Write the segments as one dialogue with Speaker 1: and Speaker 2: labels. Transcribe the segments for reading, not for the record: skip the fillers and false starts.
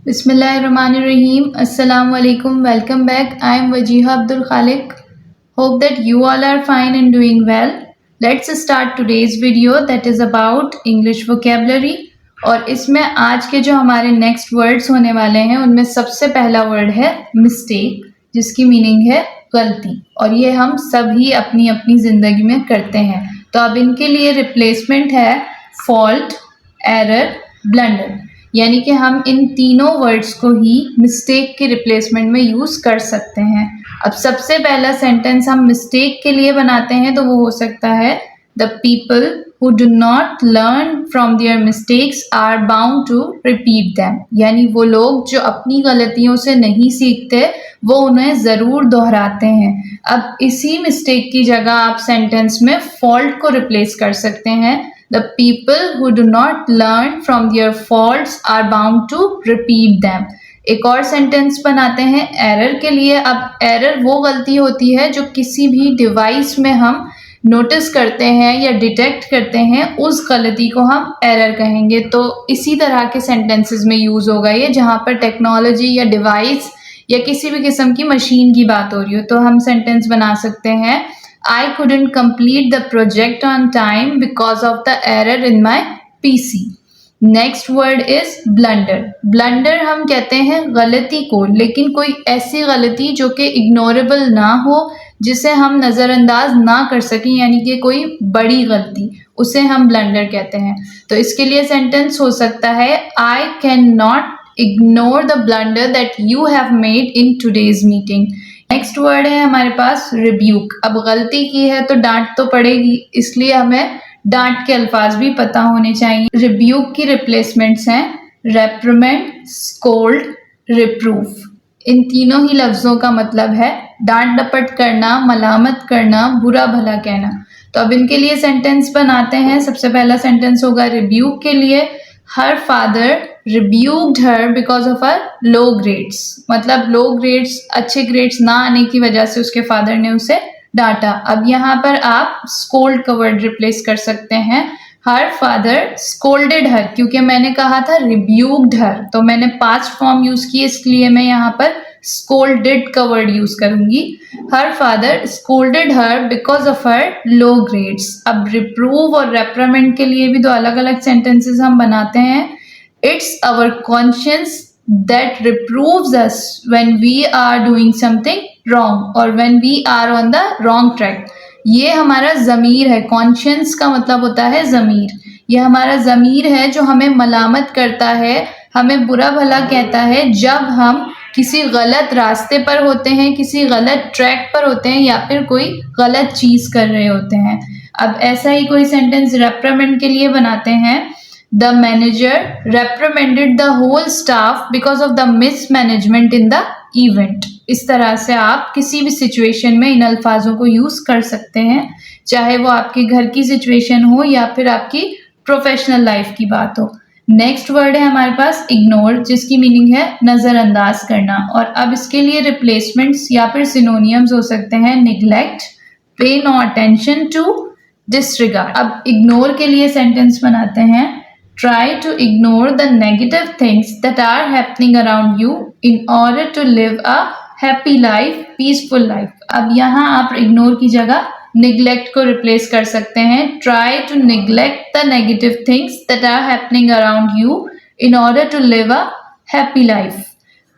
Speaker 1: Bismillahirrahmanirrahim. Assalamu alaikum. Welcome back. I am Wajiha Abdul Khalik. Hope that you all are fine and doing well. Let's start today's video that is about English vocabulary. और इसमें आज के जो हमारे next words होने वाले हैं उनमें सबसे पहला वर्ड है मिस्टेक, जिसकी मीनिंग है गलती, और ये हम सभी अपनी अपनी ज़िंदगी में करते हैं। तो अब इनके लिए रिप्लेसमेंट है फॉल्ट, एरर, ब्लंडर, यानी कि हम इन तीनों वर्ड्स को ही मिस्टेक के रिप्लेसमेंट में यूज़ कर सकते हैं। अब सबसे पहला सेंटेंस हम मिस्टेक के लिए बनाते हैं तो वो हो सकता है the people who do not learn from their mistakes are bound to repeat them, यानी वो लोग जो अपनी गलतियों से नहीं सीखते वो उन्हें ज़रूर दोहराते हैं। अब इसी मिस्टेक की जगह आप सेंटेंस में फॉल्ट को रिप्लेस कर सकते हैं। The people who do not learn from their faults are bound to repeat them. एक और सेंटेंस बनाते हैं एरर के लिए। अब एरर वो गलती होती है जो किसी भी डिवाइस में हम नोटिस करते हैं या डिटेक्ट करते हैं, उस गलती को हम एरर कहेंगे। तो इसी तरह के सेंटेंसेस में यूज़ होगा ये, जहाँ पर टेक्नोलॉजी या डिवाइस या किसी भी किस्म की मशीन की बात हो रही हो। तो हम सेंटेंस बना सकते हैं I couldn't complete the project on time because of the error in my PC. Next word is blunder. Blunder हम कहते हैं गलती को, लेकिन कोई ऐसी गलती जो कि इग्नोरेबल ना हो, जिसे हम नज़रअंदाज ना कर सकें, यानी कि कोई बड़ी गलती, उसे हम ब्लंडर कहते हैं। तो इसके लिए सेंटेंस हो सकता है I cannot ignore the blunder that you have made in today's meeting. Next word है हमारे पास रिब्यूक। अब गलती की है तो डांट तो पड़ेगी, इसलिए हमें डांट के अल्फाज भी पता होने चाहिए। रिब्यूक की रिप्लेसमेंट्स हैं रेप्रिमेंड, स्कोल्ड, रिप्रूफ। इन तीनों ही लफ्ज़ों का मतलब है डांट डपट करना, मलामत करना, बुरा भला कहना। तो अब इनके लिए सेंटेंस बनाते हैं। सबसे पहला सेंटेंस होगा रिब्यूक के लिए her father rebuked her because of her low grades, मतलब लो ग्रेड्स, अच्छे ग्रेड्स ना आने की वजह से उसके फादर ने उसे डांटा। अब यहाँ पर आप स्कोल्ड का वर्ड रिप्लेस कर सकते हैं। हर फादर स्कोल्डेड हर, क्योंकि मैंने कहा था rebuked her, तो मैंने पास्ट फॉर्म यूज़ की, इसलिए मैं यहाँ पर स्कोल्डेड का वर्ड यूज़ करूँगी। Her father scolded her because of her low grades. अब रिप्रूव और रेप्रिमेंड के लिए भी दो अलग अलग सेंटेंसेस हम बनाते हैं। It's our conscience that reproves us when we are doing something wrong or when we are on the wrong track. ये हमारा ज़मीर है। कॉन्शियंस का मतलब होता है ज़मीर। ये हमारा ज़मीर है जो हमें मलामत करता है, हमें बुरा भला कहता है जब हम किसी गलत रास्ते पर होते हैं, किसी गलत ट्रैक पर होते हैं या फिर कोई गलत चीज़ कर रहे होते हैं। अब ऐसा ही कोई सेंटेंस रेप्रिमेंड के लिए बनाते हैं। The manager reprimanded the whole staff because of the mismanagement in the event. इस तरह से आप किसी भी सिचुएशन में इन अल्फाजों को यूज़ कर सकते हैं, चाहे वो आपके घर की सिचुएशन हो या फिर आपकी प्रोफेशनल लाइफ की बात हो। नेक्स्ट वर्ड है हमारे पास इग्नोर, जिसकी मीनिंग है नज़रअंदाज करना। और अब इसके लिए रिप्लेसमेंट्स या फिर सिनोनियम्स हो सकते हैं निगलेक्ट, पे नो अटेंशन टू, डिसरिगार्ड। अब इग्नोर के लिए सेंटेंस बनाते हैं Try to ignore the negative things that are happening around you in order to live a happy life, peaceful life. अब यहाँ आप ignore की जगह neglect को replace कर सकते हैं। Try to neglect the negative things that are happening around you in order to live a happy life.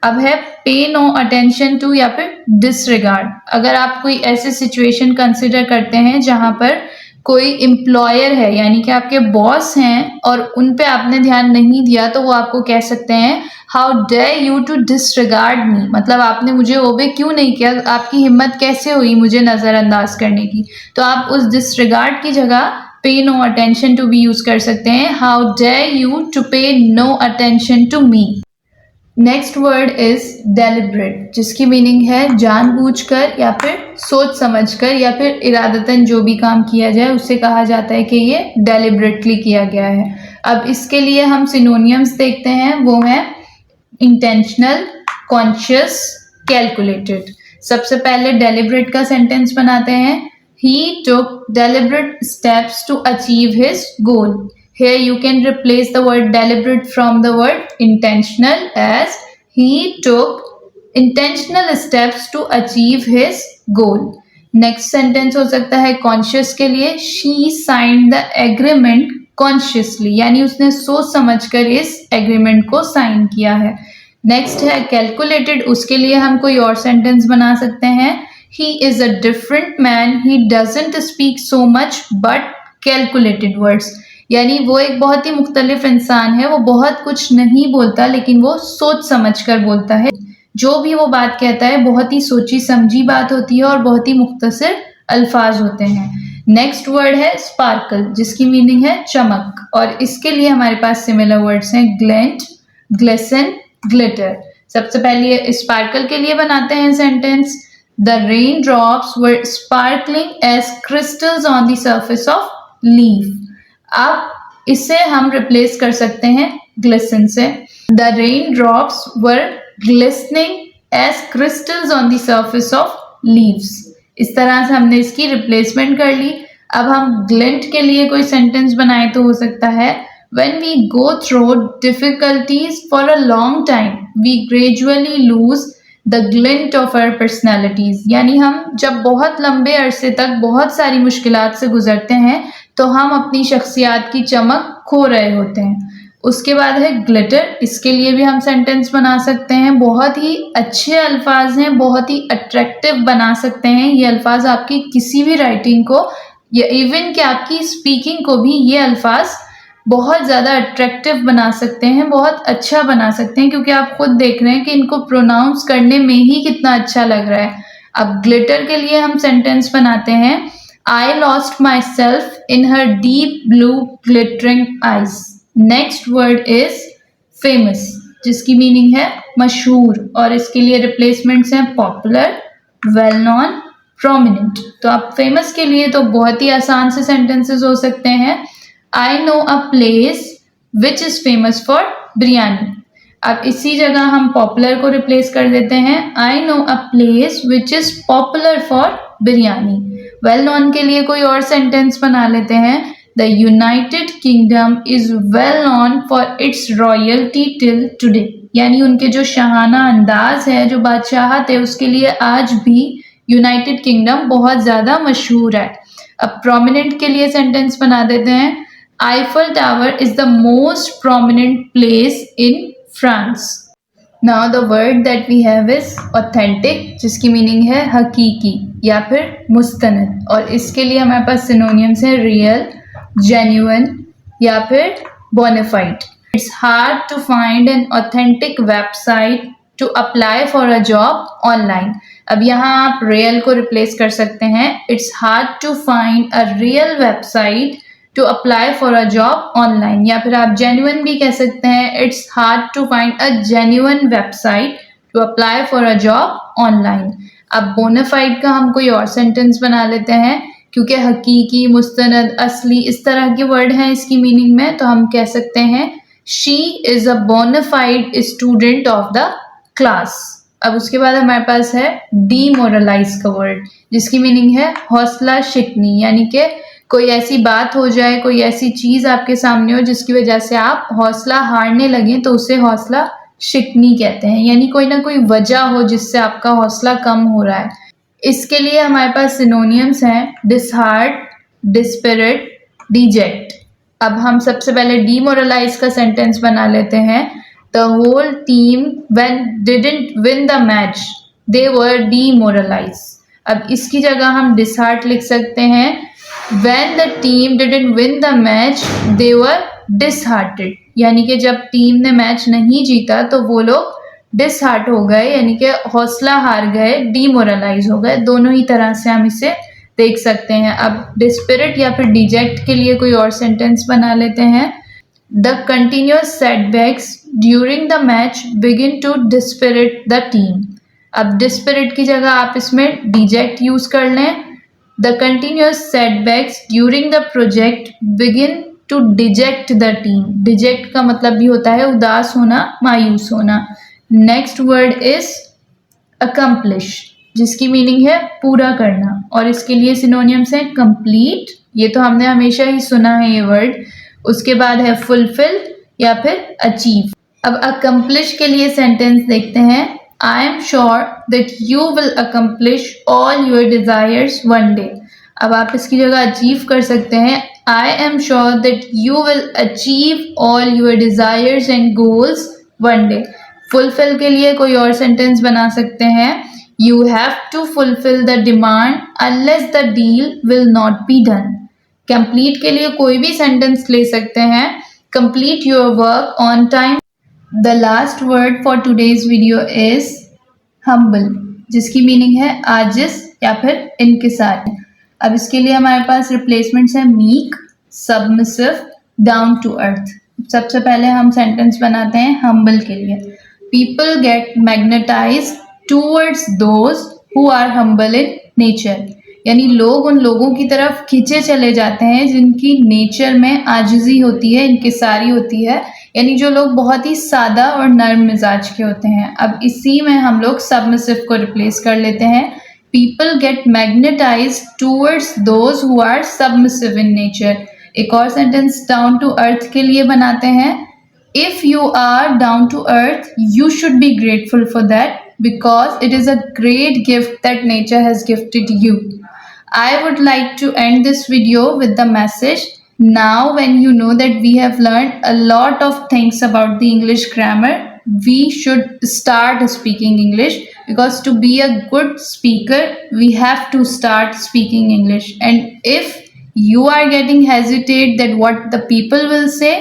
Speaker 1: अब है pay no attention to या फिर disregard। अगर आप कोई ऐसे situation consider करते हैं जहाँ पर कोई एम्प्लॉयर है, यानी कि आपके बॉस हैं और उन पे आपने ध्यान नहीं दिया, तो वो आपको कह सकते हैं how dare you to disregard me, मतलब आपने मुझे ओबे क्यों नहीं किया, आपकी हिम्मत कैसे हुई मुझे नज़रअंदाज करने की। तो आप उस डिसरिगार्ड की जगह पे नो अटेंशन टू भी यूज़ कर सकते हैं। How dare you to pay no attention to me. Next word is deliberate, जिसकी मीनिंग है जानबूझकर या फिर सोच समझकर या फिर इरादतन जो भी काम किया जाए उसे कहा जाता है कि ये डेलिब्रेटली किया गया है। अब इसके लिए हम सिनोनियम्स देखते हैं, वो हैं इंटेंशनल, कॉन्शियस, कैलकुलेटेड। सबसे पहले डेलिब्रेट का सेंटेंस बनाते हैं। He took deliberate steps to achieve his goal. Here you can replace the word deliberate from the word intentional as he took intentional steps to achieve his goal. Next sentence हो सकता है conscious के लिए, she signed the agreement consciously, यानी उसने सोच समझकर इस एग्रीमेंट को साइन किया है. नेक्स्ट है कैलकुलेटेड, उसके लिए हम कोई और सेंटेंस बना सकते हैं. He is a different man, he doesn't speak so much but calculated words, यानी वो एक बहुत ही मुख्तलिफ इंसान है, वो बहुत कुछ नहीं बोलता लेकिन वो सोच समझ कर बोलता है. जो भी वो बात कहता है बहुत ही सोची समझी बात होती है और बहुत ही मुख्तसर अल्फाज होते हैं. नेक्स्ट वर्ड है स्पार्कल, जिसकी मीनिंग है चमक, और इसके लिए हमारे पास सिमिलर वर्ड्स हैं ग्लेंट, ग्लिसन, ग्लिटर. सबसे पहले स्पार्कल के लिए बनाते हैं sentence. The rain drops were sparkling as crystals on the surface of leaf. अब इसे हम रिप्लेस कर सकते हैं ग्लिसन से. The rain drops were glistening as crystals on the surface of leaves. इस तरह से हमने इसकी रिप्लेसमेंट कर ली. अब हम ग्लिंट के लिए कोई सेंटेंस बनाए तो हो सकता है when we go through difficulties for a long time we gradually lose the glint of our personalities, यानी हम जब बहुत लंबे अरसे तक बहुत सारी मुश्किलात से गुजरते हैं तो हम अपनी शख्सियत की चमक खो रहे होते हैं. उसके बाद है ग्लिटर, इसके लिए भी हम सेंटेंस बना सकते हैं. बहुत ही अच्छे अल्फाज हैं, बहुत ही अट्रैक्टिव बना सकते हैं. ये अल्फाज आपकी किसी भी राइटिंग को या इवन कि आपकी स्पीकिंग को भी ये अल्फाज बहुत ज़्यादा अट्रैक्टिव बना सकते हैं, बहुत अच्छा बना सकते हैं, क्योंकि आप खुद देख रहे हैं कि इनको प्रोनाउंस करने में ही कितना अच्छा लग रहा है. अब ग्लिटर के लिए हम सेंटेंस बनाते हैं I lost my self in her deep blue glittering eyes. Next word is famous, जिसकी मीनिंग है मशहूर, और इसके लिए रिप्लेसमेंट्स हैं पॉपुलर, वेल नॉन, प्रोमिनेंट. तो आप फेमस के लिए तो बहुत ही आसान से सेंटेंसेस हो सकते हैं. I know a place which is famous for biryani. अब इसी जगह हम पॉपुलर को रिप्लेस कर देते हैं I know a place which is popular for biryani. Well non के लिए कोई और सेंटेंस बना लेते हैं The United Kingdom is well known for its royalty till today, यानी उनके जो शाहाना अंदाज है, जो बादशाहत है, उसके लिए आज भी यूनाइटेड किंगडम बहुत ज़्यादा मशहूर है. अब प्रोमिनेंट के लिए सेंटेंस बना देते हैं Eiffel tower is the most prominent place in France. Now the word that we have is authentic, जिसकी मीनिंग है हकीकी या फिर मुस्तनद, और इसके लिए हमारे पास सिनोनियम्स हैं रियल, genuine या फिर bonafide. It's hard to find an authentic website to apply for a job online. अब यहाँ आप real को replace कर सकते हैं. It's hard to find a real website to apply for a job online. या फिर आप genuine भी कह सकते हैं. It's hard to find a genuine website to apply for a job online. अब bonafide का हम कोई और sentence बना लेते हैं, क्योंकि हकीकी, मुस्तनद, असली इस तरह के वर्ड हैं इसकी मीनिंग में, तो हम कह सकते हैं she is a bona fide student of the class. अब उसके बाद हमारे पास है डीमोरलाइज का वर्ड, जिसकी मीनिंग है हौसला शिकनी, यानी कि कोई ऐसी बात हो जाए, कोई ऐसी चीज़ आपके सामने हो जिसकी वजह से आप हौसला हारने लगें, तो उसे हौसला शिकनी कहते हैं, यानी कोई ना कोई वजह हो जिससे आपका हौसला कम हो रहा है. इसके लिए हमारे पास सिनोनियम्स हैं डिसहार्ट, डिस्पिरिट, डिजेक्ट. अब हम सबसे पहले डीमोरलाइज का सेंटेंस बना लेते हैं. The whole team when didn't win the match they were demoralize. अब इसकी जगह हम डिसहार्ट लिख सकते हैं when the team didn't win the match they were disheartened, यानी कि जब टीम ने मैच नहीं जीता तो वो लोग डिसहार्ट हो गए, यानी कि हौसला हार गए, डीमोरलाइज हो गए. दोनों ही तरह से हम इसे देख सकते हैं. अब डिस्पिरिट या फिर डिजेक्ट के लिए कोई और सेंटेंस बना लेते हैं. The continuous setbacks during the match begin to dispirit the team. अब डिस्पिरिट की जगह आप इसमें डिजेक्ट यूज कर लें. The continuous setbacks during the project begin to deject the team. Deject का मतलब भी होता है उदास होना, मायूस होना. नेक्स्ट वर्ड इज अकम्प्लिश, जिसकी मीनिंग है पूरा करना, और इसके लिए सिनोनियम्स हैं कंप्लीट, ये तो हमने हमेशा ही सुना है ये वर्ड. उसके बाद है फुलफिल या फिर अचीव। अब अकम्प्लिश के लिए सेंटेंस देखते हैं। I am sure that you will accomplish all your desires one day. अब आप इसकी जगह अचीव कर सकते हैं। I am sure that you will achieve all your desires and goals one day. Fulfil के लिए कोई और सेंटेंस बना सकते हैं। You have to fulfil the demand unless the deal will not be done. Complete के लिए कोई भी सेंटेंस ले सकते हैं। Complete your work on time. The last word for today's video is humble, जिसकी मीनिंग है आजिज या फिर इनकिसारी। अब इसके लिए हमारे पास रिप्लेसमेंट्स हैं meek, submissive, down to earth. सबसे पहले हम सेंटेंस बनाते हैं हम्बल के लिए। People get magnetised towards those who are humble in nature, यानी लोग उन लोगों की तरफ खींचे चले जाते हैं जिनकी नेचर में आजिजी होती है, इनकिसारी होती है, यानी जो लोग बहुत ही सादा और नर्म मिजाज के होते हैं। अब इसी में हम लोग सबमिसिव को रिप्लेस कर लेते हैं। People get magnetized towards those who are submissive in nature। एक और सेंटेंस डाउन टू अर्थ के लिए बनाते हैं। If you are down to earth, you should be grateful for that because it is a great gift that nature has gifted you। I would like to end this video with the message, now when you know that we have learned a lot of things about the English grammar, we should start speaking English, because to be a good speaker we have to start speaking English। And if you are getting hesitate that what the people will say,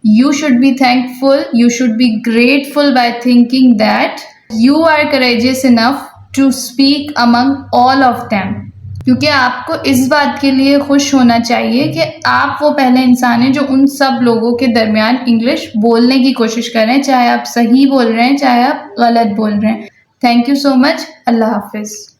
Speaker 1: you should be thankful, you should be grateful by thinking that you are courageous enough to speak among all of them। क्योंकि आपको इस बात के लिए खुश होना चाहिए कि आप वो पहले इंसान हैं जो उन सब लोगों के दरमियान इंग्लिश बोलने की कोशिश कर रहे हैं, चाहे आप सही बोल रहे हैं चाहे आप गलत बोल रहे हैं। Thank you so much. अल्लाह हाफिज़।